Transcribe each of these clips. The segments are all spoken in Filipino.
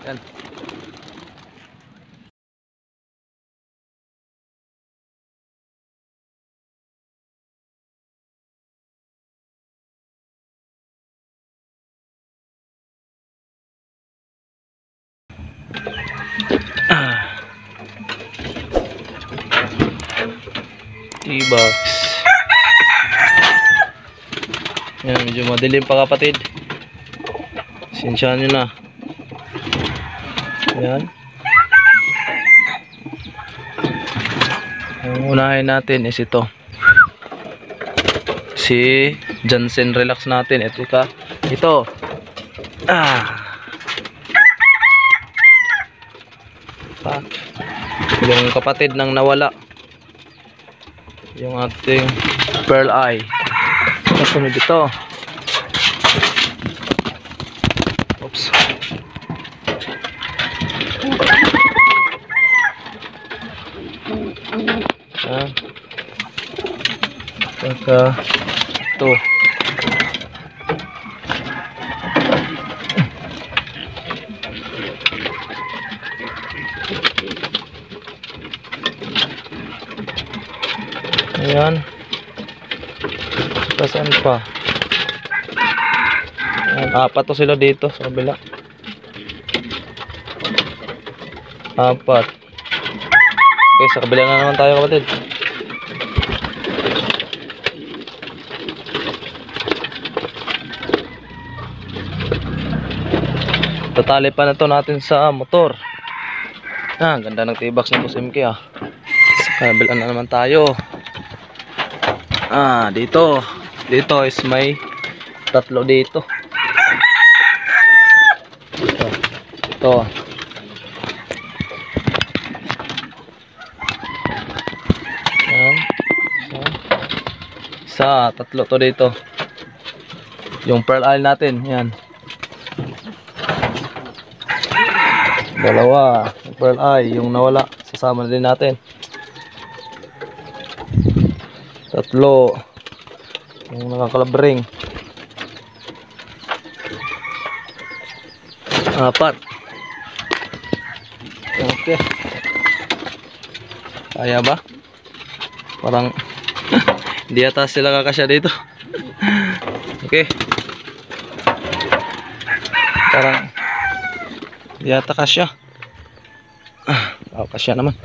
Yan. T-box. Yan, medyo madilim pa kapatid. Sinsyahan nyo na. Yan. Ang unahin natin is ito. Si Jansen Relax natin. Ito ka. Ito. Yung kapatid ng nawala. Yung ating Pearl Eye. Kasunod ito. Oops. Saka ito. Ayan. Saan pa? Ayan, apat to sila dito sa kabila. Apat. Okay, sa kabila na naman tayo kapatid. Tatali pa na to natin sa motor. Ganda ng T-box ng Boss MK ah. Sa kabila na naman tayo. Dito is may tatlo dito. Ito. Yan. Isa, tatlo to dito. Yung Pearl Eye natin, yan. Dalawa, yung Pearl Eye, yung nawala, sasama na din natin. Tatlo, yung nakakalabring. Apat. Okay. Kaya ba? Parang hindi ata sila kakasya dito. Okay. Parang hindi ata kasya. Kasya naman.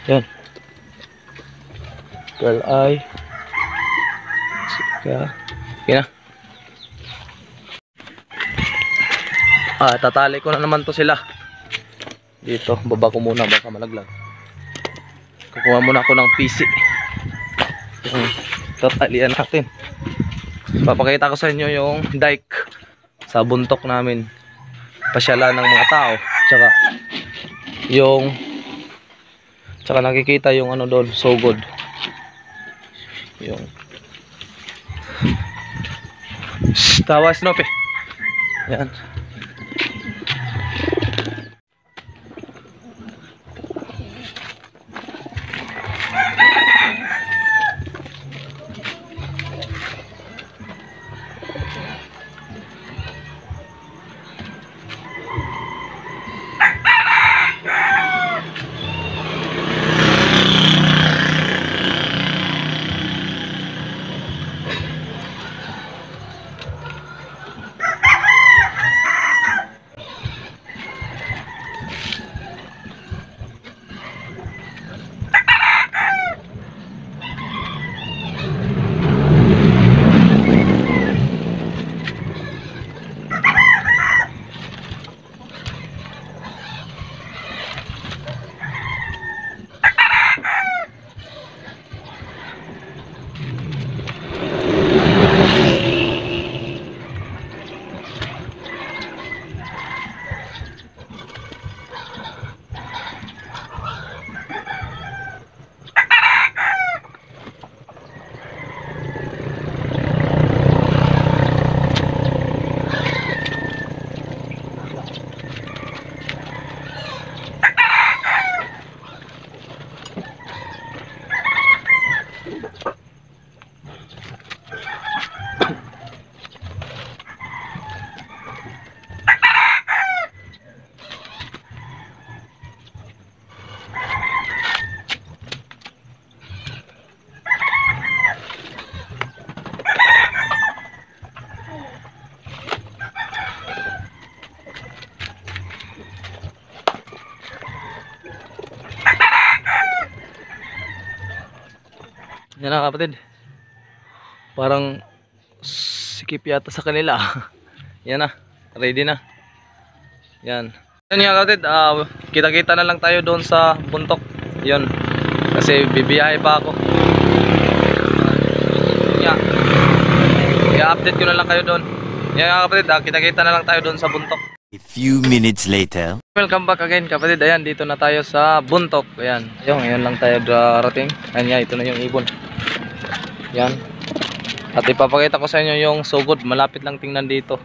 Yan. Pearl Eye. Sika. Okay na. Tatali ko na naman to sila. Dito, baba ko muna baka malaglag. Kukuha muna ako ng PC. Tatalian natin. Papakita ko sa inyo yung dike sa buntok namin. Pasyalan ng mga tao. Tsaka nakikita yung ano doon, so good. Yung tawa Snoopy. Yan. Yan na kapatid. Parang sikip yata sa kanila. Yan na. Ready na. Yan. Yan nga kapatid. Kita-kita na lang tayo doon sa bundok. Yan. Kasi bibiyahe pa ako. Yan. I-update ko na lang kayo doon. Yan nga kapatid. Kita-kita na lang tayo doon sa bundok. A few minutes later. Welcome back again kapatid. Ayan, dito na tayo sa bundok. Ayan, ngayon lang tayo darating. Ayan nga, ito na yung ibon. Ayan. At ipapakita ko sa inyo yung sugod. Malapit lang tingnan dito.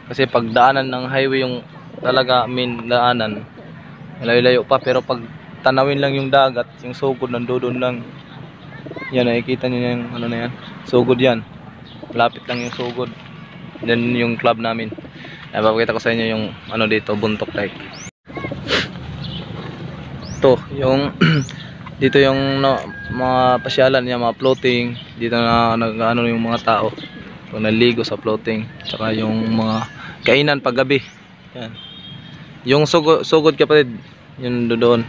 Kasi pagdaanan ng highway yung talaga main daanan. Malayo-layo pa, pero pag tanawin lang yung dagat, yung sugod nandoon lang. Yan, nakikita nyo yung ano na yan. Sugod yan. Malapit lang yung sugod. Then yung club namin. Ay, papakita ko sa inyo yung ano dito, buntok like. Ito, yung dito yung mga pasyalan niya, mga floating. Dito na ano yung mga tao. Pag naligo sa floating. Tsaka yung mga kainan pag gabi. Yan. Yung sugod kapatid, yun doon.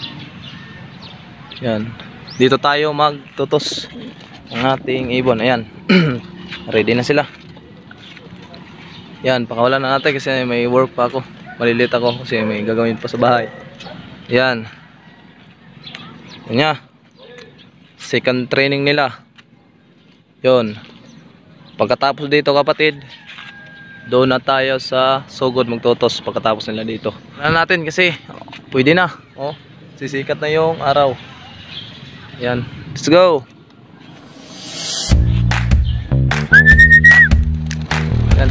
Yan. Dito tayo magtutos ng ating ibon. Ayan. Ready na sila. Yan, pakawalan na natin kasi may work pa ako. Malilit ako kasi may gagawin pa sa bahay. Yan. Yan nga. Second training nila. Yon. Pagkatapos dito kapatid, doon na tayo sa sugod magtutos pagkatapos nila dito. Ano natin kasi pwede na. Oh, sisikat na yung araw. Yan. Let's go. Yan.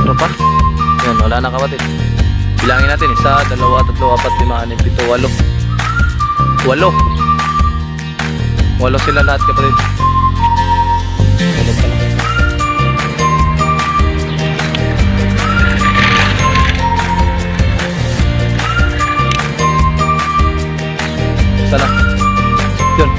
Ano pa? Yan, wala na kapatid. Bilangin natin, 1, 2, 3, 4, 5, 6, 7, 8. 8 sila lahat kapatid. Ulit pa lang. Sana. Yun.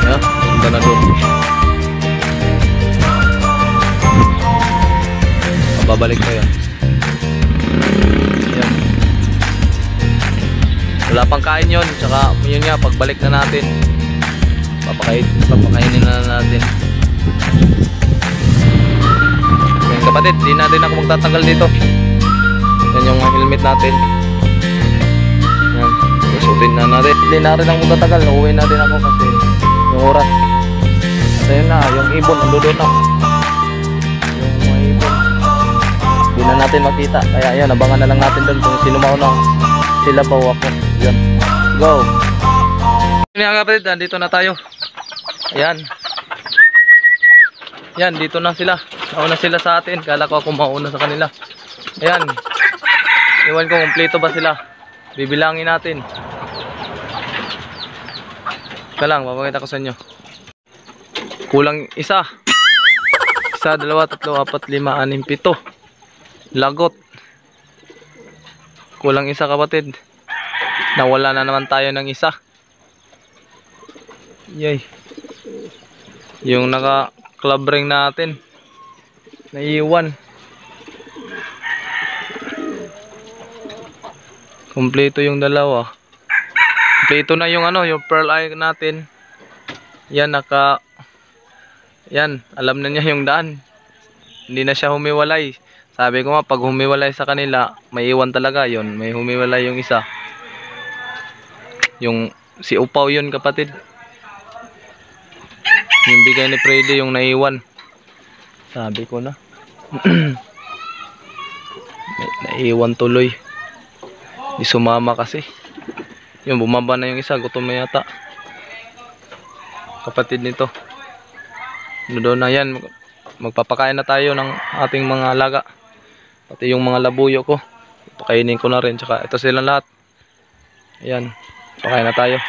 Ya, punta na doon. Babalik ko yan. Yan. Wala pang kain yun. Tsaka yun nga, pagbalik na natin, papakainin na natin. Yan kapatid, di na rin ako magtatanggal dito. Yan yung helmet natin. Yan, susutin na natin. Di na rin ako magtatanggal. Uuwi na din ako kasi yung oras. At ayun na, yung ibon nandoon na. Yung mga ibon di na natin makita. Kaya ayun, abangan na lang natin doon kung sino mauna. Sila pa o ako. Yan, go. Yan nga kapatid, dito na tayo. Ayan. Yan, dito na sila. Nauna sila sa atin. Kala ko ako mauna sa kanila. Ayan. Iwan ko kumpleto ba sila. Bibilangin natin. Ika lang, papakita ko sa inyo. Kulang isa. 1, 2, 3, 4, 5, 6, 7. Lagot. Kulang isa kapatid. Nawala na naman tayo ng isa. Yay. Yung naka club ring natin naiiwan. Kompleto yung dalawa. Kompleto na yung ano, yung pearl eye natin. Yan yan, alam na niya yung daan. Hindi na siya humiwalay. Sabi ko nga, pag humiwalay sa kanila, may iwan talaga yon. May humiwalay yung isa. Yung si Upaw yun kapatid. Yung bigay ni Freddy yung naiwan. Sabi ko na. Naiwan tuloy. Di sumama kasi. Yung bumaba na yung isa. Gutom na yata. Kapatid nito. Doon na yan. Magpapakain na tayo ng ating mga alaga. Pati yung mga labuyo ko. Pakainin ko na rin. Tsaka ito silang lahat. Ayan. Pakain na tayo.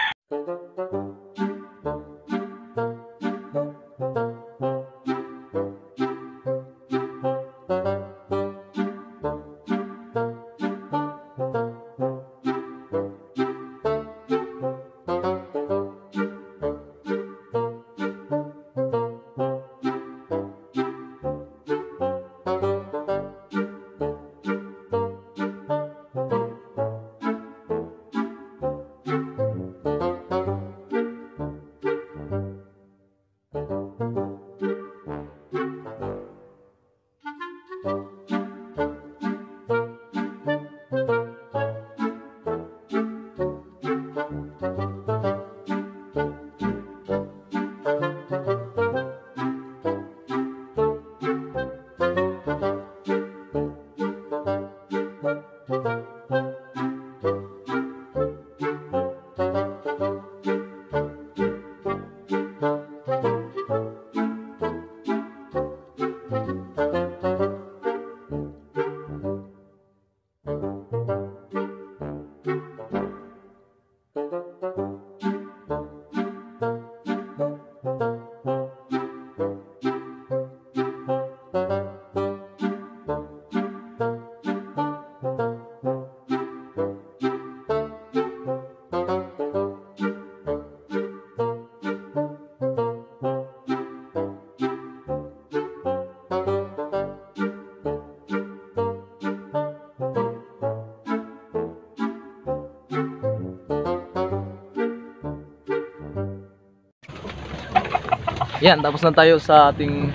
Yan, tapos na tayo sa ating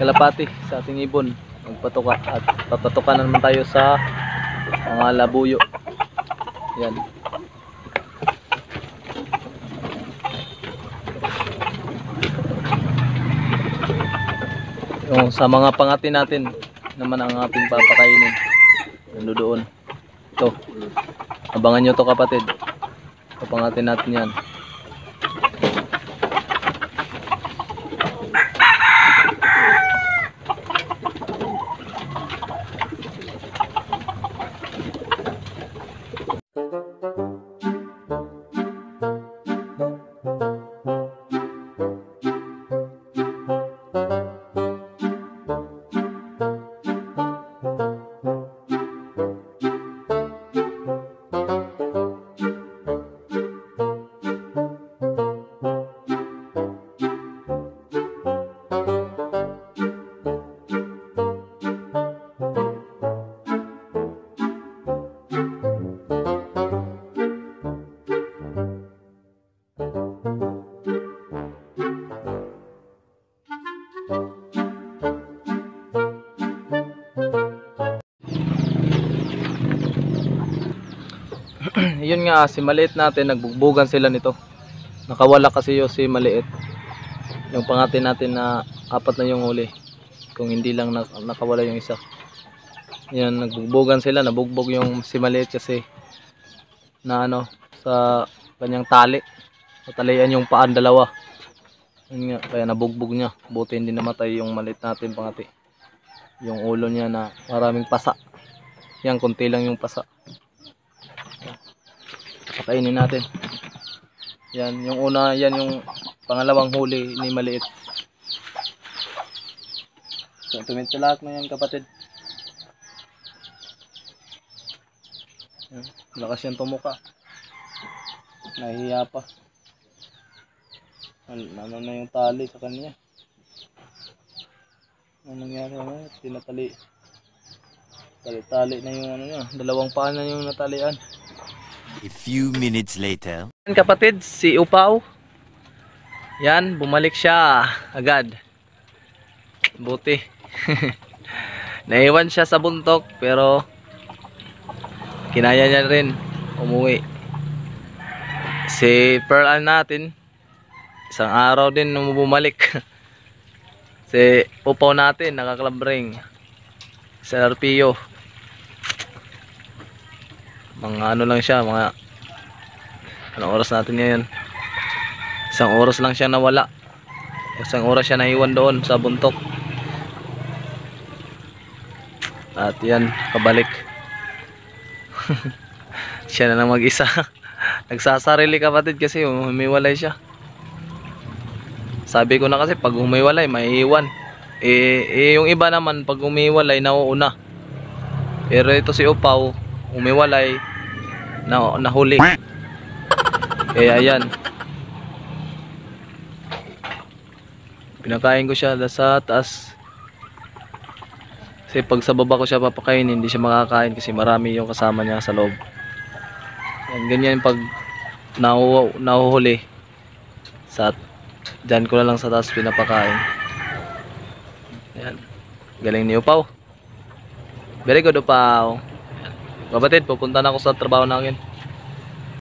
kalapati, sa ating ibon. Magpatuka at papatuka na naman tayo sa mga labuyo. Yan. Yung sa mga pangati natin naman ang ating papakainin. Nandoon. Ito. Abangan nyo to kapatid. Papangatin natin yan. Yun nga, si maliit natin, nagbugbugan sila nito. Nakawala kasi yung si maliit. Yung pangati natin na 4 na yung huli. Kung hindi lang nakawala yung isa. Yan, nagbugbugan sila, nabugbog yung si maliit kasi na ano, sa kanyang tali. Natalian yung paan dalawa. Yun nga, kaya nabugbog niya. Buti hindi namatay yung maliit natin pangati. Yung ulo niya na maraming pasa. Yan, konti lang yung pasa. Pakainin natin. Yan, yung una, yan yung pangalawang huli ni maliit. So, tumitulak na yan kapatid. Yan, lakas yan tumuka. Nahihiya pa. Ano na yung tali sa kanya. Ano nangyari? Tinatali. Tali-tali na yung ano niya. Dalawang paa na yung natalian. A few minutes later. Kapatid, si Upaw. Yan, bumalik siya agad. Buti. Naiwan siya sa buntok pero kinaya niya rin umuwi. Si Pearl natin, isang araw din nung bumalik. Si Upaw natin, nakaklambring sa RPO. Mga ano lang siya, mga anong oras natin ngayon? Isang oras lang siya nawala. Isang oras siya naiwan doon sa buntok. At yan, kabalik. Siya na lang mag-isa. Nagsasarili kapatid kasi humiwalay siya. Sabi ko na kasi pag humiwalay, maiiwan. Yung iba naman pag humiwalay, nauuna. Pero ito si Upaw, humiwalay, nahuli. Kaya yan, pinakain ko siya sa taas kasi pag sa baba ko siya papakainin, hindi siya makakain kasi marami yung kasama niya sa loob. Yan, ganyan pag nahuhuli dyan ko na lang sa taas pinapakain. Yan, galing ni Upaw. Very good Upaw. Kapatid, pupunta na ako sa trabaho namin.